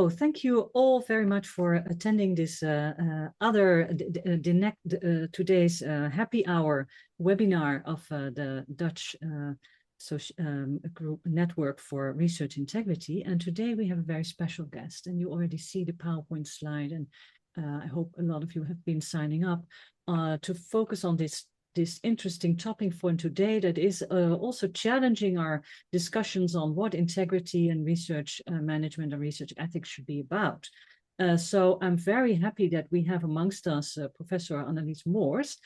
So thank you all very much for attending this today's Happy Hour webinar of the Dutch group network for research integrity. And today we have a very special guest, and you already see the PowerPoint slide, and I hope a lot of you have been signing up to focus on this interesting topic for today that is also challenging our discussions on what integrity and research management and research ethics should be about. So I'm very happy that we have amongst us Professor Annelies Moors.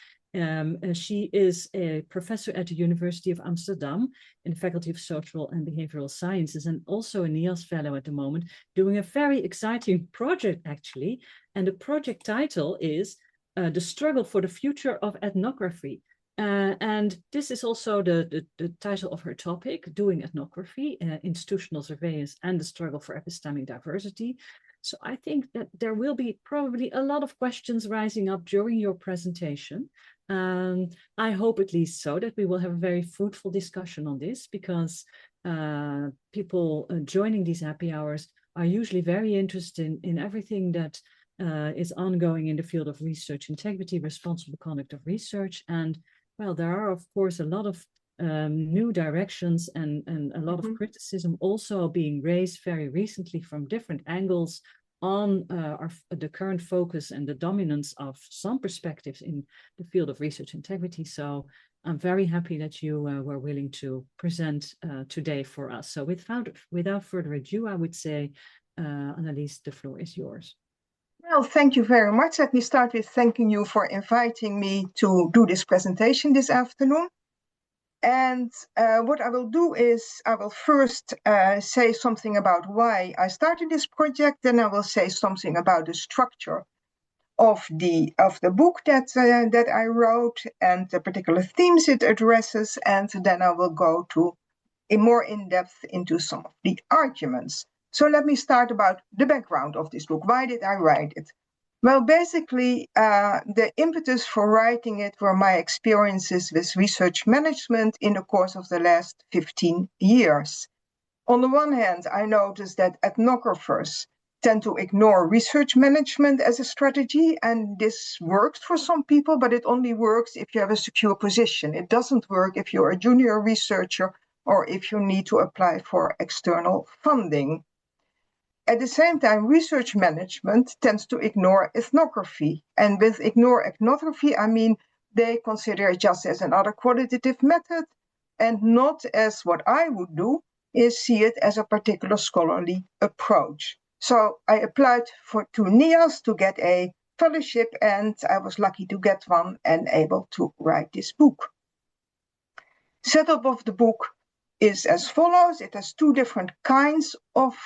She is a professor at the University of Amsterdam in the Faculty of Social and Behavioral Sciences, and also a NIAS Fellow at the moment, doing a very exciting project actually. And the project title is The Struggle for the Future of Ethnography. And this is also the title of her topic, Doing Ethnography, Institutional Surveillance and the Struggle for Epistemic Diversity. So I think that there will be probably a lot of questions rising up during your presentation. I hope at least so that we will have a very fruitful discussion on this, because people joining these happy hours are usually very interested in everything that is ongoing in the field of research integrity, responsible conduct of research. And well, there are, of course, a lot of new directions and a lot of criticism also being raised very recently from different angles on the current focus and the dominance of some perspectives in the field of research integrity. So I'm very happy that you were willing to present today for us. So without further ado, I would say, Annelies, the floor is yours. Well, thank you very much. Let me start with thanking you for inviting me to do this presentation this afternoon. And what I will do is I will first say something about why I started this project. Then I will say something about the structure of the book that I wrote and the particular themes it addresses. And then I will go more in depth into some of the arguments. So let me start about the background of this book. Why did I write it? Well, basically, the impetus for writing it were my experiences with research management in the course of the last 15 years. On the one hand, I noticed that ethnographers tend to ignore research management as a strategy, and this works for some people, but it only works if you have a secure position. It doesn't work if you're a junior researcher or if you need to apply for external funding. At the same time, research management tends to ignore ethnography. And with ignore ethnography, I mean they consider it just as another qualitative method and not as what I would do, is see it as a particular scholarly approach. So I applied to NIAS to get a fellowship, and I was lucky to get one and able to write this book. Setup of the book is as follows. It has two different kinds of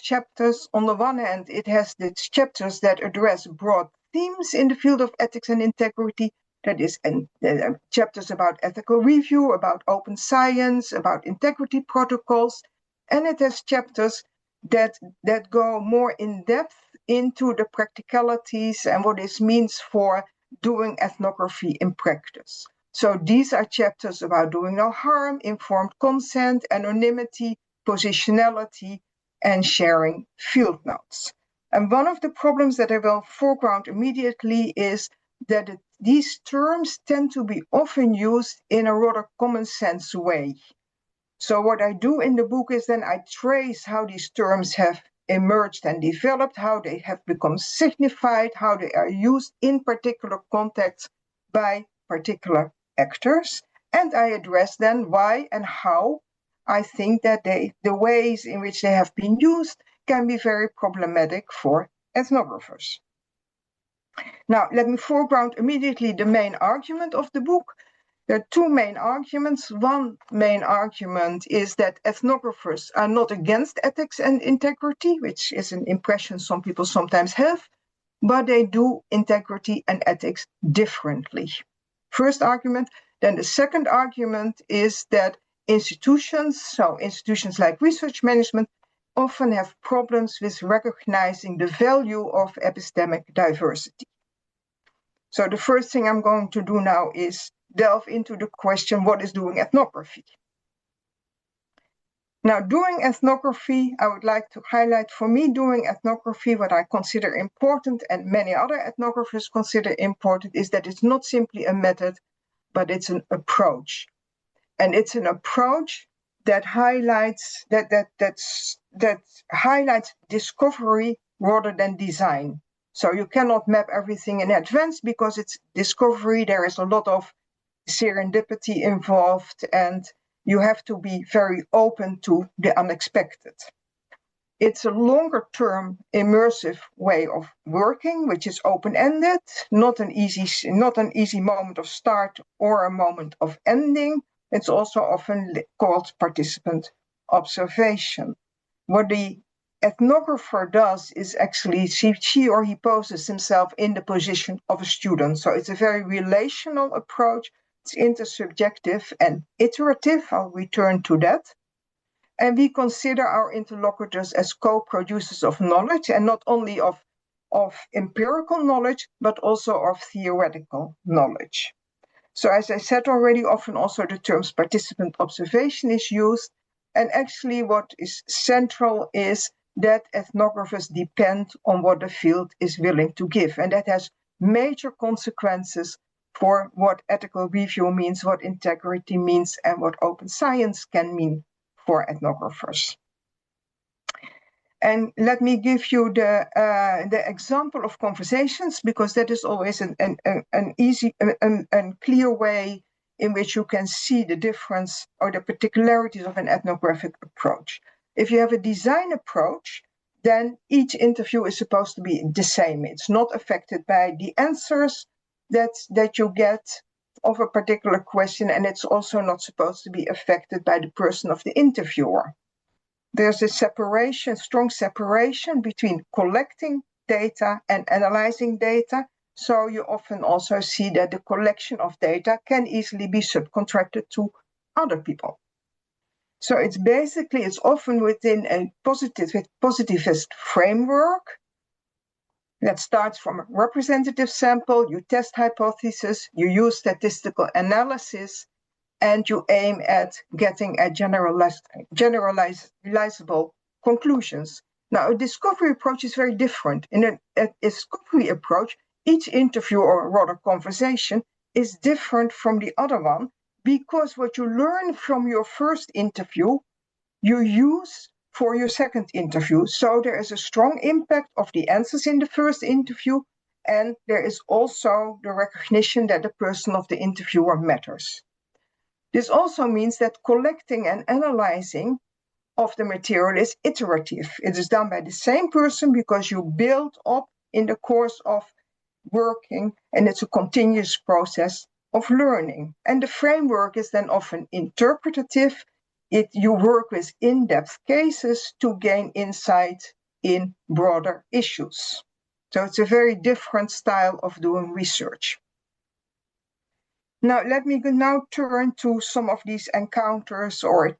chapters. On the one hand, it has the chapters that address broad themes in the field of ethics and integrity. That is, chapters about ethical review, about open science, about integrity protocols. And it has chapters that go more in depth into the practicalities and what this means for doing ethnography in practice. So these are chapters about doing no harm, informed consent, anonymity, positionality, and sharing field notes. And one of the problems that I will foreground immediately is that these terms tend to be often used in a rather common sense way. So what I do in the book is then I trace how these terms have emerged and developed, how they have become signified, how they are used in particular contexts by particular actors, and I address then why and how I think that the ways in which they have been used can be very problematic for ethnographers. Now, let me foreground immediately the main argument of the book. There are two main arguments. One main argument is that ethnographers are not against ethics and integrity, which is an impression some people sometimes have, but they do integrity and ethics differently. First argument. Then the second argument is that institutions, so institutions like research management, often have problems with recognizing the value of epistemic diversity. So the first thing I'm going to do now is delve into the question, what is doing ethnography? Now, doing ethnography, I would like to highlight for me doing ethnography, what I consider important and many other ethnographers consider important is that it's not simply a method, but it's an approach. And it's an approach that highlights that highlights discovery rather than design. So you cannot map everything in advance because it's discovery. There is a lot of serendipity involved, and you have to be very open to the unexpected. It's a longer term immersive way of working, which is open-ended, not an easy moment of start or a moment of ending. It's also often called participant observation. What the ethnographer does is actually she or he poses himself in the position of a student. So it's a very relational approach. It's intersubjective and iterative. I'll return to that. And we consider our interlocutors as co-producers of knowledge, and not only of empirical knowledge, but also of theoretical knowledge. So as I said already, often also the terms participant observation is used. And actually what is central is that ethnographers depend on what the field is willing to give. And that has major consequences for what ethical review means, what integrity means, and what open science can mean for ethnographers. And let me give you the example of conversations, because that is always an easy and clear way in which you can see the difference or the particularities of an ethnographic approach. If you have a design approach, then each interview is supposed to be the same. It's not affected by the answers that you get of a particular question, and it's also not supposed to be affected by the person of the interviewer. There's a separation, strong separation between collecting data and analyzing data. So you often also see that the collection of data can easily be subcontracted to other people. So it's often within a positivist framework that starts from a representative sample. You test hypotheses, you use statistical analysis, and you aim at getting a generalizable conclusions. Now, a discovery approach is very different. In a discovery approach, each interview or rather conversation is different from the other one, because what you learn from your first interview, you use for your second interview. So there is a strong impact of the answers in the first interview, and there is also the recognition that the person of the interviewer matters. This also means that collecting and analyzing of the material is iterative. It is done by the same person because you build up in the course of working, and it's a continuous process of learning. And the framework is then often interpretative. You work with in-depth cases to gain insight in broader issues. So it's a very different style of doing research. Now, let me now turn to some of these encounters or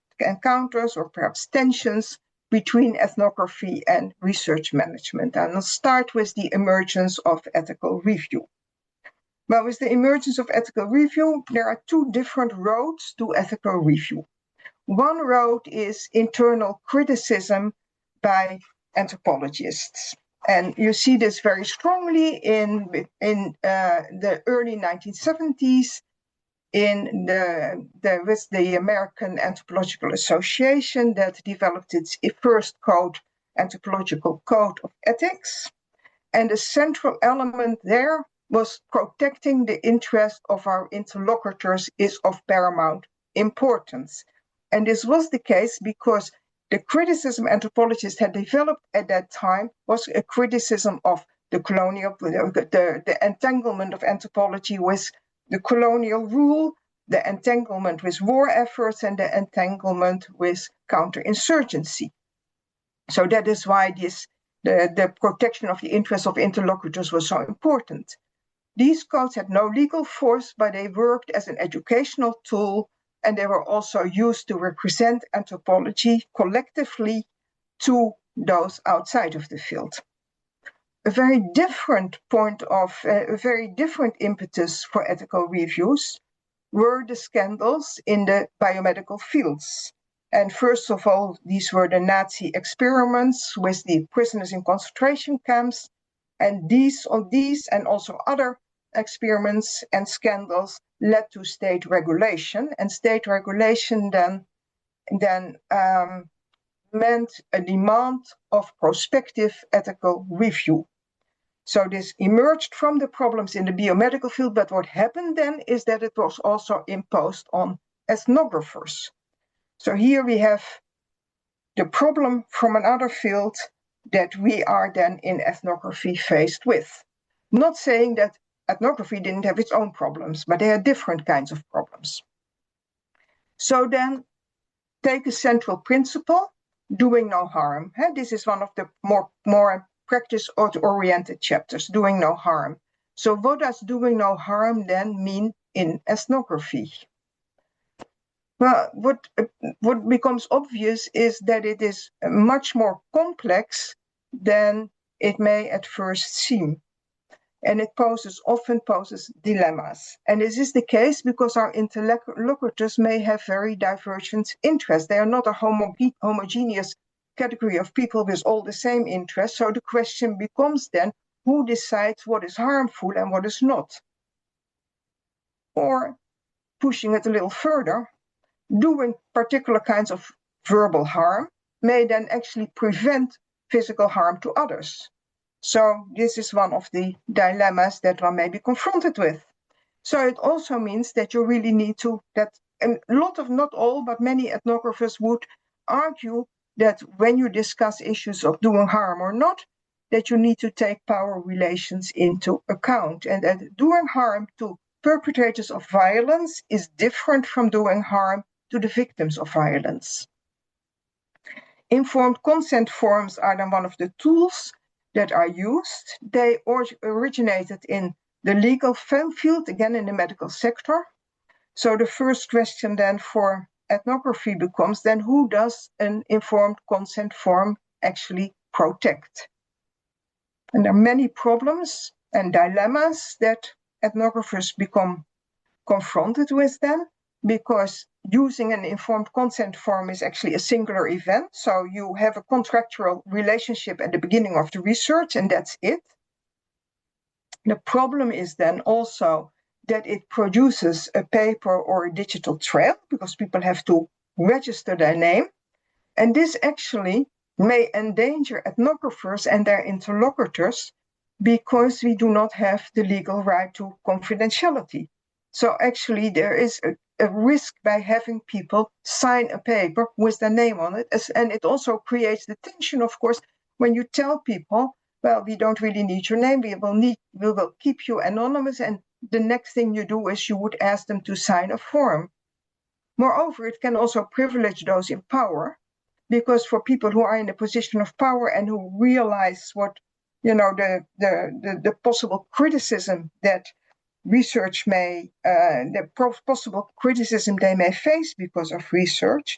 perhaps tensions between ethnography and research management. And I'll start with the emergence of ethical review. Well, with the emergence of ethical review, there are two different roads to ethical review. One road is internal criticism by anthropologists. And you see this very strongly in the early 1970s with the American Anthropological Association that developed its first code, Anthropological Code of Ethics. And the central element there was protecting the interest of our interlocutors is of paramount importance. And this was the case because the criticism anthropologists had developed at that time was a criticism of the colonial, the entanglement of anthropology with the colonial rule, the entanglement with war efforts, and the entanglement with counterinsurgency. So that is why the protection of the interests of interlocutors was so important. These codes had no legal force, but they worked as an educational tool, and they were also used to represent anthropology collectively to those outside of the field. A very different impetus for ethical reviews were the scandals in the biomedical fields. And first of all, these were the Nazi experiments with the prisoners in concentration camps. And these and also other experiments and scandals led to state regulation. And state regulation then meant a demand of prospective ethical review. So this emerged from the problems in the biomedical field, but what happened then is that it was also imposed on ethnographers. So here we have the problem from another field that we are then in ethnography faced with. Not saying that ethnography didn't have its own problems, but they had different kinds of problems. So then take a central principle, doing no harm. This is one of the more practice-oriented chapters, doing no harm. So what does doing no harm then mean in ethnography? Well, what becomes obvious is that it is much more complex than it may at first seem. And it often poses dilemmas. And this is the case because our interlocutors may have very divergent interests. They are not a homogeneous category of people with all the same interests. So the question becomes then, who decides what is harmful and what is not? Or, pushing it a little further, doing particular kinds of verbal harm may then actually prevent physical harm to others. So this is one of the dilemmas that one may be confronted with. So it also means that you really need to, and a lot of, not all, but many ethnographers would argue that when you discuss issues of doing harm or not, that you need to take power relations into account, and that doing harm to perpetrators of violence is different from doing harm to the victims of violence. Informed consent forms are then one of the tools that are used. They originated in the legal field, again in the medical sector. So the first question then for ethnography becomes then, who does an informed consent form actually protect? And there are many problems and dilemmas that ethnographers become confronted with then, because using an informed consent form is actually a singular event. So you have a contractual relationship at the beginning of the research, and that's it. The problem is then also that it produces a paper or a digital trail, because people have to register their name. And this actually may endanger ethnographers and their interlocutors, because we do not have the legal right to confidentiality. So actually there is a risk by having people sign a paper with their name on it. And it also creates the tension, of course, when you tell people, well, we don't really need your name, we will keep you anonymous, and the next thing you do is you would ask them to sign a form. Moreover, it can also privilege those in power, because for people who are in a position of power and who realize what, the possible criticism that research may, the possible criticism they may face because of research,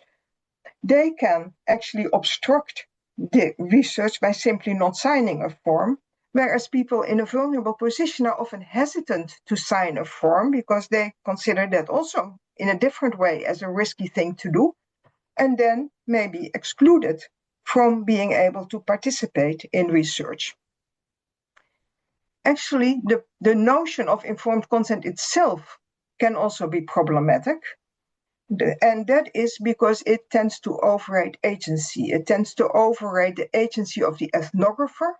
they can actually obstruct the research by simply not signing a form, whereas people in a vulnerable position are often hesitant to sign a form because they consider that also in a different way as a risky thing to do, and then may be excluded from being able to participate in research. Actually, the notion of informed consent itself can also be problematic. And that is because it tends to override agency. It tends to override the agency of the ethnographer,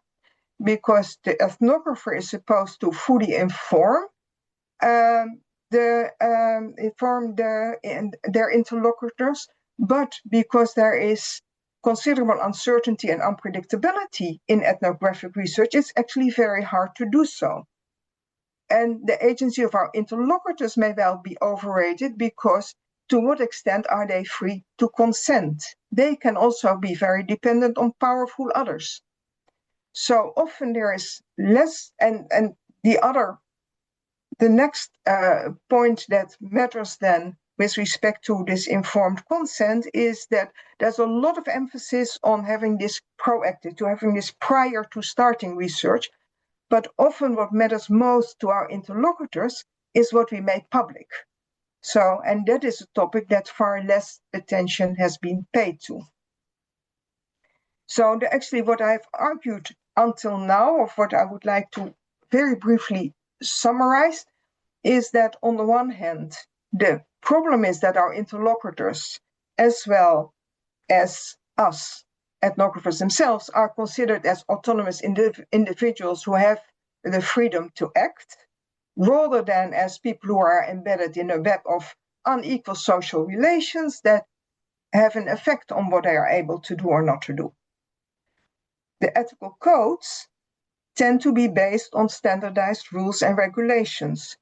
because the ethnographer is supposed to fully inform their interlocutors, but because there is considerable uncertainty and unpredictability in ethnographic research, it's actually very hard to do so. And the agency of our interlocutors may well be overrated, because to what extent are they free to consent? They can also be very dependent on powerful others. So often there is less, and the next point that matters then with respect to this informed consent is that there's a lot of emphasis on having this proactive, to having this prior to starting research. But often what matters most to our interlocutors is what we make public. So, and that is a topic that far less attention has been paid to. So actually what I've argued until now, of what I would like to very briefly summarize, is that on the one hand, the problem is that our interlocutors, as well as us, ethnographers themselves, are considered as autonomous individuals who have the freedom to act, rather than as people who are embedded in a web of unequal social relations that have an effect on what they are able to do or not to do. The ethical codes tend to be based on standardized rules and regulations,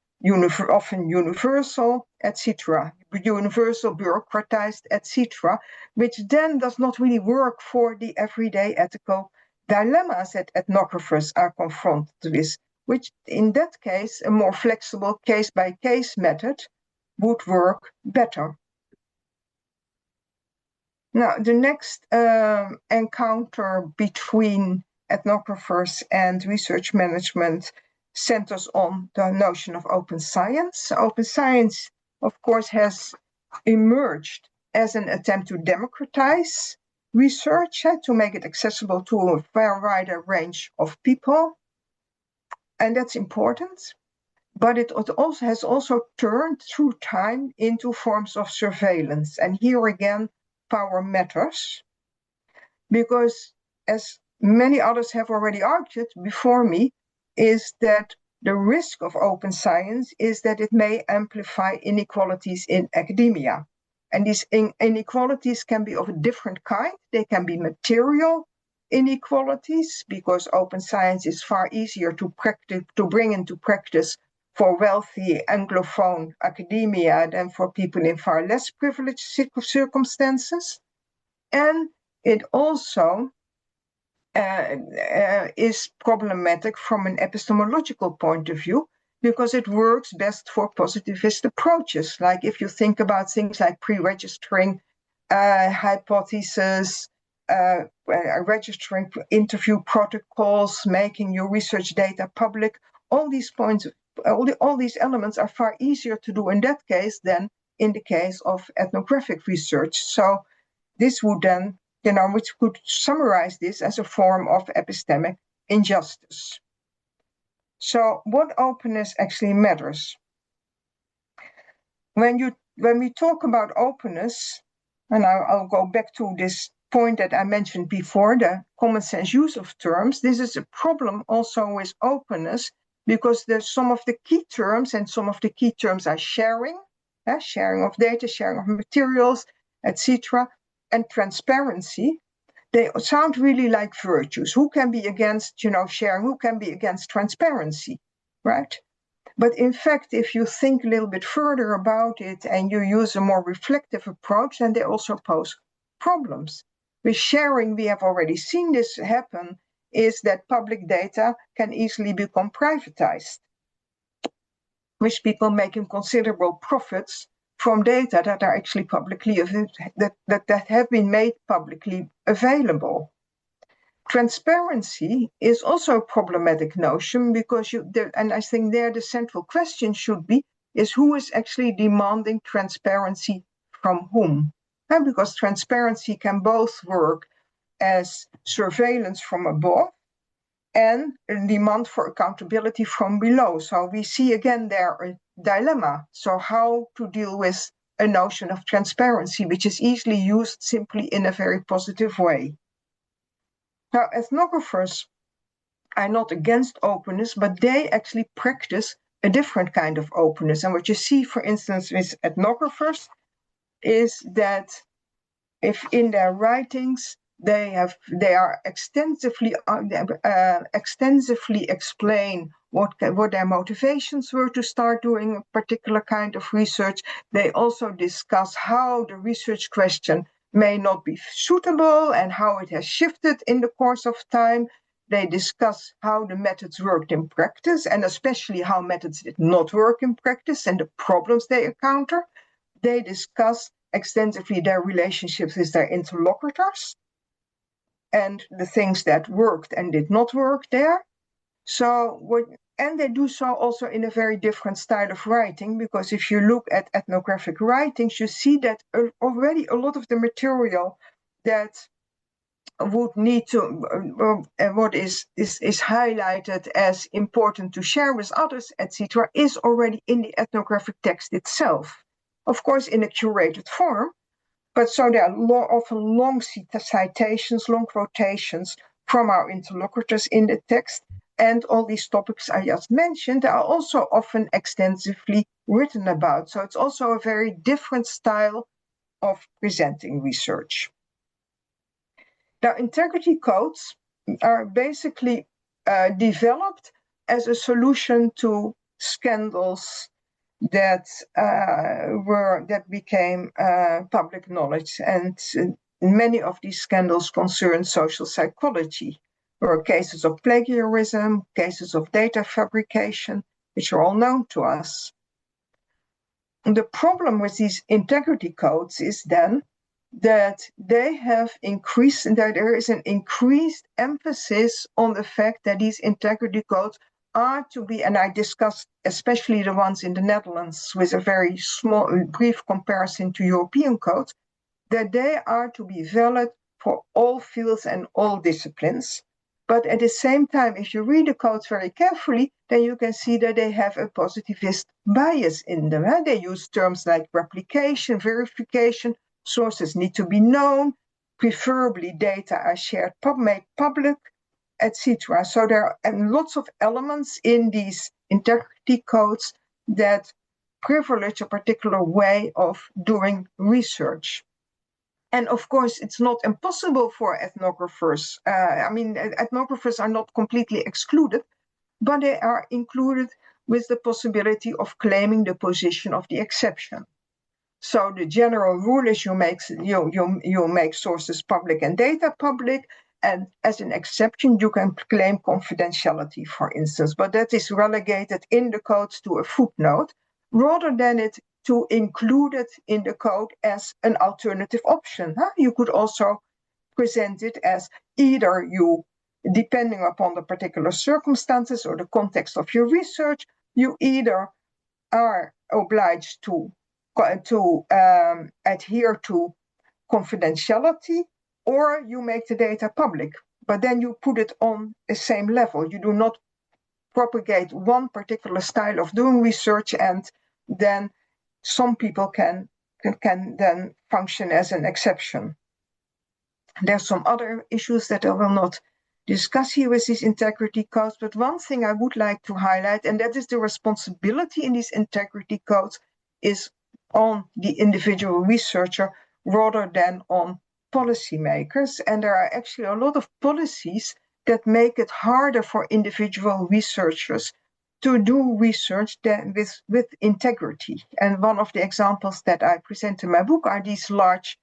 often universal, etc., universal, bureaucratized, etc., which then does not really work for the everyday ethical dilemmas that ethnographers are confronted with, which in that case, a more flexible case-by-case method would work better. Now, the next encounter between ethnographers and research management centers on the notion of open science. Open science, of course, has emerged as an attempt to democratize research, to make it accessible to a far wider range of people. And that's important. But it also has turned through time into forms of surveillance. And here again, power matters, because as many others have already argued before me, is that the risk of open science is that it may amplify inequalities in academia. And these inequalities can be of a different kind. They can be material inequalities, because open science is far easier to bring into practice for wealthy Anglophone academia than for people in far less privileged circumstances. And it also is problematic from an epistemological point of view, because it works best for positivist approaches. Like if you think about things like pre-registering hypotheses, registering interview protocols, making your research data public, all these points, all these elements are far easier to do in that case than in the case of ethnographic research. So this would then, which could summarize this as a form of epistemic injustice. So what openness actually matters? When we talk about openness, and I'll go back to this point that I mentioned before, the common sense use of terms, this is a problem also with openness, because there's some of the key terms, and some of the key terms are sharing, sharing of data, sharing of materials, etc., and transparency. They sound really like virtues. Who can be against, sharing? Who can be against transparency, right? But in fact, if you think a little bit further about it and you use a more reflective approach, then they also pose problems. With sharing, we have already seen this happen, is that public data can easily become privatized, with people making considerable profits from data that are actually publicly that have been made publicly available. Transparency is also a problematic notion, because and I think there the central question should be is who is actually demanding transparency from whom? And because transparency can both work as surveillance from above and a demand for accountability from below. So we see again there a dilemma. So how to deal with a notion of transparency, which is easily used simply in a very positive way. Now, ethnographers are not against openness, but they actually practice a different kind of openness. And what you see, for instance, with ethnographers is that if in their writings they are extensively explain what their motivations were to start doing a particular kind of research. They also discuss how the research question may not be suitable and how it has shifted in the course of time. They discuss how the methods worked in practice, and especially how methods did not work in practice and the problems they encounter. They discuss extensively their relationships with their interlocutors and the things that worked and did not work there. So And they do so also in a very different style of writing, because if you look at ethnographic writings, you see that already a lot of the material that would need to, what is highlighted as important to share with others, etc., is already in the ethnographic text itself. Of course, in a curated form, but so there are often long citations, long quotations from our interlocutors in the text. And all these topics I just mentioned are also often extensively written about. So it's also a very different style of presenting research. Now, integrity codes are basically developed as a solution to scandals that became public knowledge, and many of these scandals concern social psychology. There were cases of plagiarism, cases of data fabrication, which are all known to us. And the problem with these integrity codes is then that they have increased, that there is an increased emphasis on the fact that these integrity codes are to be, and I discussed especially the ones in the Netherlands with a very small, brief comparison to European codes, that they are to be valid for all fields and all disciplines. But at the same time, if you read the codes very carefully, then you can see that they have a positivist bias in them. They use terms like replication, verification, sources need to be known, preferably data are shared, made public, etc. So there are lots of elements in these integrity codes that privilege a particular way of doing research. And of course, it's not impossible for ethnographers. Ethnographers are not completely excluded, but they are included with the possibility of claiming the position of the exception. So the general rule is you make sources public and data public, and as an exception, you can claim confidentiality, for instance, but that is relegated in the codes to a footnote, rather than to include it in the code as an alternative option. You could also present it as either you, depending upon the particular circumstances or the context of your research, you either are obliged to adhere to confidentiality, or you make the data public, but then you put it on the same level. You do not propagate one particular style of doing research, and then some people can then function as an exception. There's some other issues that I will not discuss here with these integrity codes, but one thing I would like to highlight, and that is the responsibility in these integrity codes is on the individual researcher rather than on policymakers. And there are actually a lot of policies that make it harder for individual researchers to do research with integrity. And one of the examples that I present in my book are these large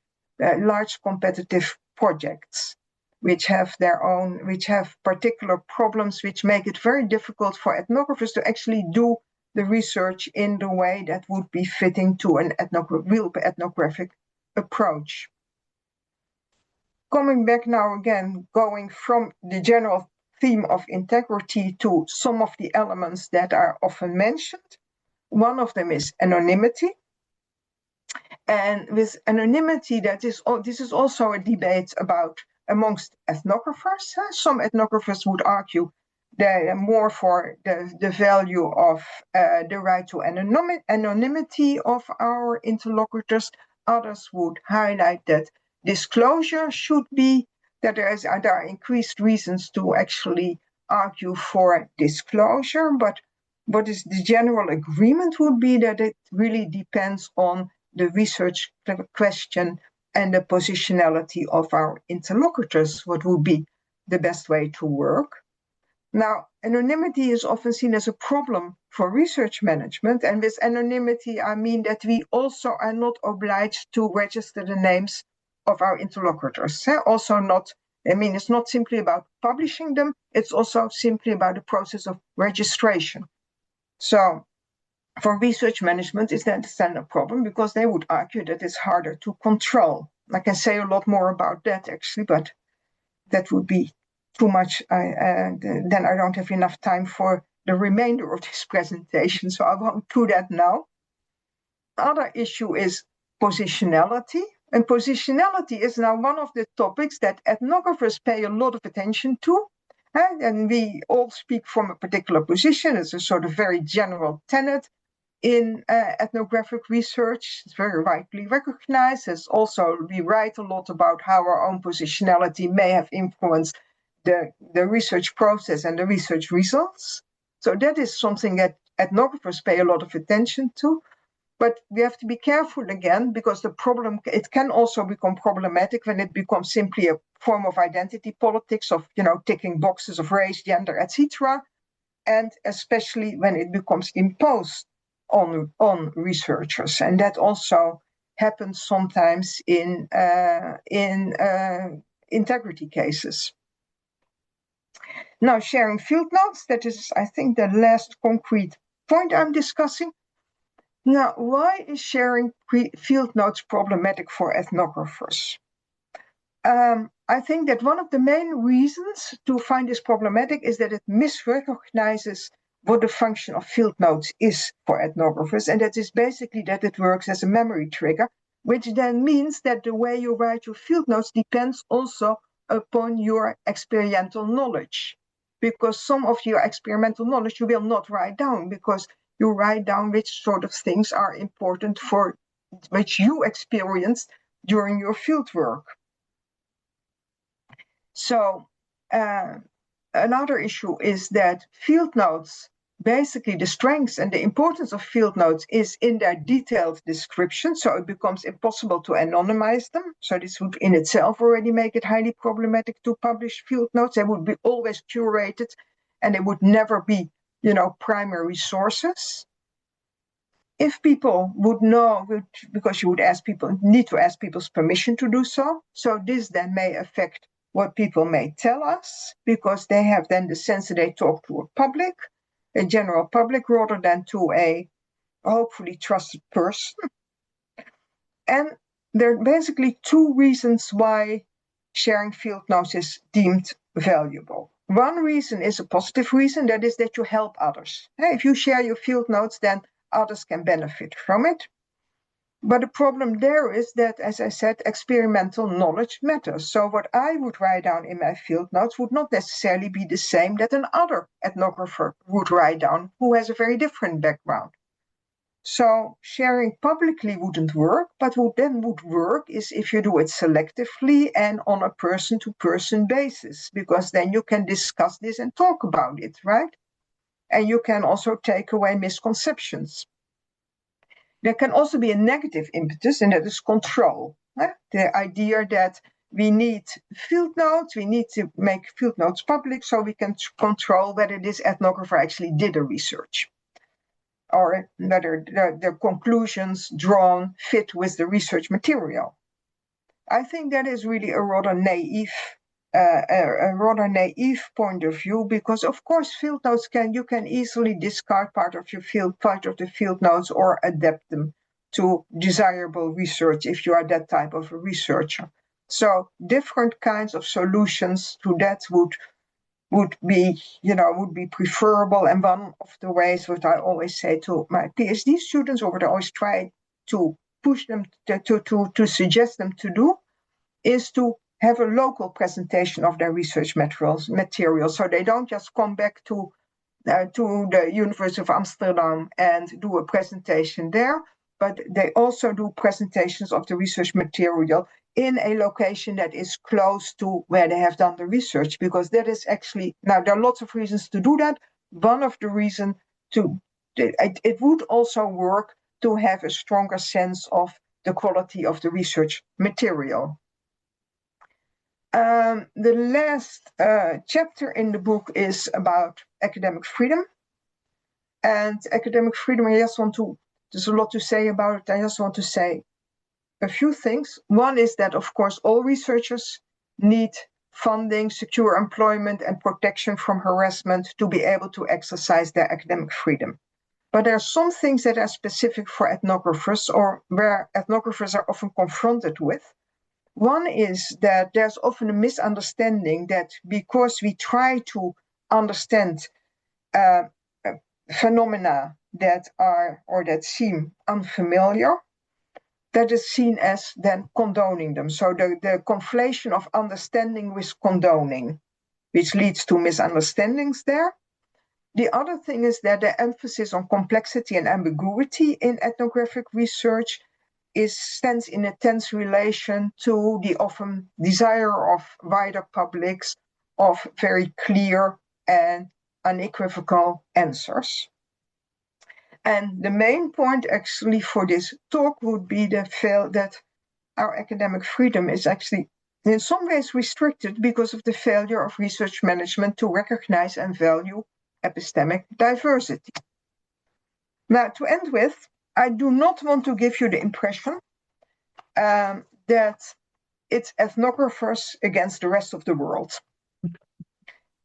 competitive projects, which have particular problems, which make it very difficult for ethnographers to actually do the research in the way that would be fitting to an real ethnographic approach. Coming back now again, going from the general theme of integrity to some of the elements that are often mentioned. One of them is anonymity. And with anonymity, this is also a debate about amongst ethnographers. Some ethnographers would argue they are more for the value of the right to anonymity of our interlocutors. Others would highlight that disclosure should be, that there are increased reasons to actually argue for disclosure, but what is the general agreement would be that it really depends on the research question and the positionality of our interlocutors, what would be the best way to work. Now, anonymity is often seen as a problem for research management, and with anonymity, I mean that we also are not obliged to register the names of our interlocutors. Also not, it's not simply about publishing them, it's also simply about the process of registration. So for research management, is that a problem? Because they would argue that it's harder to control. I can say a lot more about that actually, but that would be too much. Then I don't have enough time for the remainder of this presentation, so I won't do that now. Other issue is positionality. And positionality is now one of the topics that ethnographers pay a lot of attention to. And we all speak from a particular position. It's a sort of very general tenet in ethnographic research. It's very widely recognized. It's also, we write a lot about how our own positionality may have influenced the research process and the research results. So that is something that ethnographers pay a lot of attention to. But we have to be careful again, because the problem, it can also become problematic when it becomes simply a form of identity politics of, ticking boxes of race, gender, etc. And especially when it becomes imposed on researchers. And that also happens sometimes in integrity cases. Now, sharing field notes, that is, I think, the last concrete point I'm discussing. Now, why is sharing field notes problematic for ethnographers? I think that one of the main reasons to find this problematic is that it misrecognizes what the function of field notes is for ethnographers, and that is basically that it works as a memory trigger, which then means that the way you write your field notes depends also upon your experiential knowledge, because some of your experimental knowledge you will not write down, because you write down which sort of things are important for which you experienced during your field work. So another issue is that field notes, basically the strengths and the importance of field notes is in their detailed description, so it becomes impossible to anonymize them. So this would in itself already make it highly problematic to publish field notes. They would be always curated and they would never be, primary sources. If people would know, because you would need to ask people's permission to do so. So this then may affect what people may tell us, because they have then the sense that they talk to a general public, rather than to a hopefully trusted person. And there are basically two reasons why sharing field notes is deemed valuable. One reason is a positive reason, that is that you help others. If you share your field notes, then others can benefit from it. But the problem there is that, as I said, experimental knowledge matters. So what I would write down in my field notes would not necessarily be the same that another ethnographer would write down who has a very different background. So sharing publicly wouldn't work, but what then would work is if you do it selectively and on a person-to-person basis, because then you can discuss this and talk about it, right? And you can also take away misconceptions. There can also be a negative impetus, and that is control. The idea that we need field notes, we need to make field notes public so we can control whether this ethnographer actually did a research, or whether the conclusions drawn fit with the research material. I think that is really a rather naive point of view, because of course field notes you can easily discard part of the field notes or adapt them to desirable research if you are that type of a researcher. So different kinds of solutions to that would be preferable. And one of the ways, what I always say to my PhD students, or what I always try to push them to suggest them to do, is to have a local presentation of their research material, so they don't just come back to the University of Amsterdam and do a presentation there, but they also do presentations of the research material in a location that is close to where they have done the research, because that is actually, now there are lots of reasons to do that. One of the reasons it would also work to have a stronger sense of the quality of the research material. The last chapter in the book is about academic freedom. And academic freedom, there's a lot to say about it. I just want to say a few things. One is that, of course, all researchers need funding, secure employment, and protection from harassment to be able to exercise their academic freedom. But there are some things that are specific for ethnographers, or where ethnographers are often confronted with. One is that there's often a misunderstanding that because we try to understand phenomena that are or that seem unfamiliar, that is seen as then condoning them. So the conflation of understanding with condoning, which leads to misunderstandings there. The other thing is that the emphasis on complexity and ambiguity in ethnographic research stands in a tense relation to the often desire of wider publics of very clear and unequivocal answers. And the main point actually for this talk would be that our academic freedom is actually in some ways restricted because of the failure of research management to recognize and value epistemic diversity. Now, to end with, I do not want to give you the impression that it's ethnographers against the rest of the world,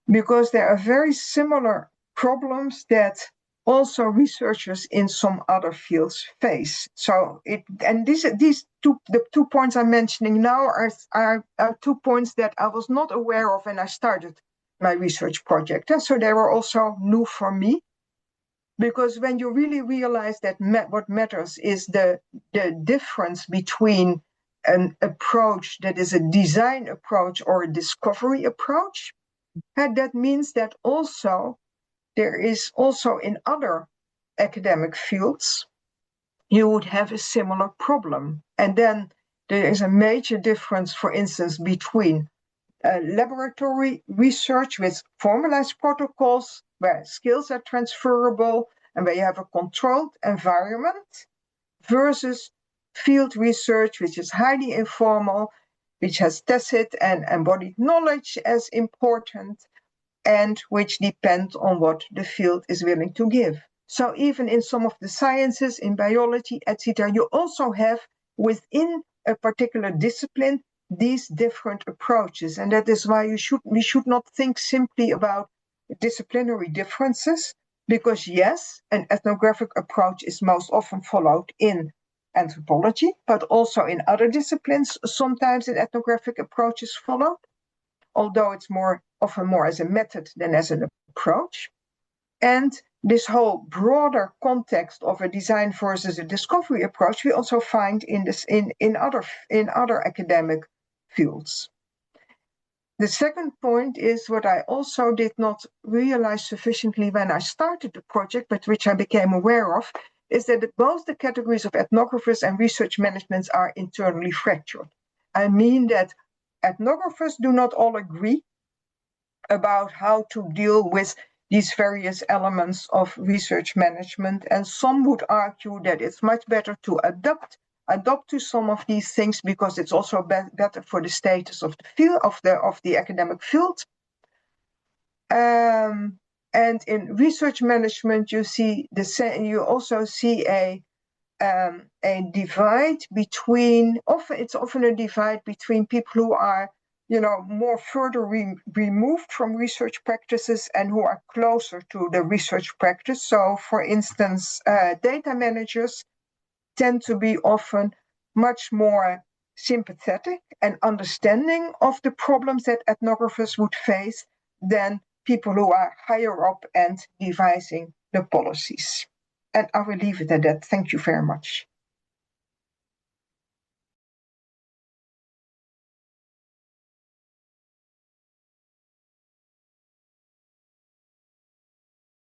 because there are very similar problems that also researchers in some other fields face. So the 2 points I'm mentioning now are 2 points that I was not aware of when I started my research project. And so they were also new for me, because when you really realize that what matters is the difference between an approach that is a design approach or a discovery approach, and that means that also there is also in other academic fields, you would have a similar problem. And then there is a major difference, for instance, between laboratory research with formalized protocols where skills are transferable and where you have a controlled environment, versus field research, which is highly informal, which has tacit and embodied knowledge as important, and which depend on what the field is willing to give. So even in some of the sciences, in biology, etc., you also have within a particular discipline these different approaches. And that is why we should not think simply about disciplinary differences, because yes, an ethnographic approach is most often followed in anthropology, but also in other disciplines, sometimes an ethnographic approach is followed, although it's often more as a method than as an approach. And this whole broader context of a design versus a discovery approach we also find in other academic fields. The second point is what I also did not realize sufficiently when I started the project, but which I became aware of, is that both the categories of ethnographers and research management are internally fractured. I mean that ethnographers do not all agree about how to deal with these various elements of research management, and some would argue that it's much better to adopt to some of these things because it's also better for the status of the field of the academic field. And in research management, you also see a divide between. It's often a divide between people who are, more further removed from research practices and who are closer to the research practice. So, for instance, data managers tend to be often much more sympathetic and understanding of the problems that ethnographers would face than people who are higher up and devising the policies. And I will leave it at that. Thank you very much.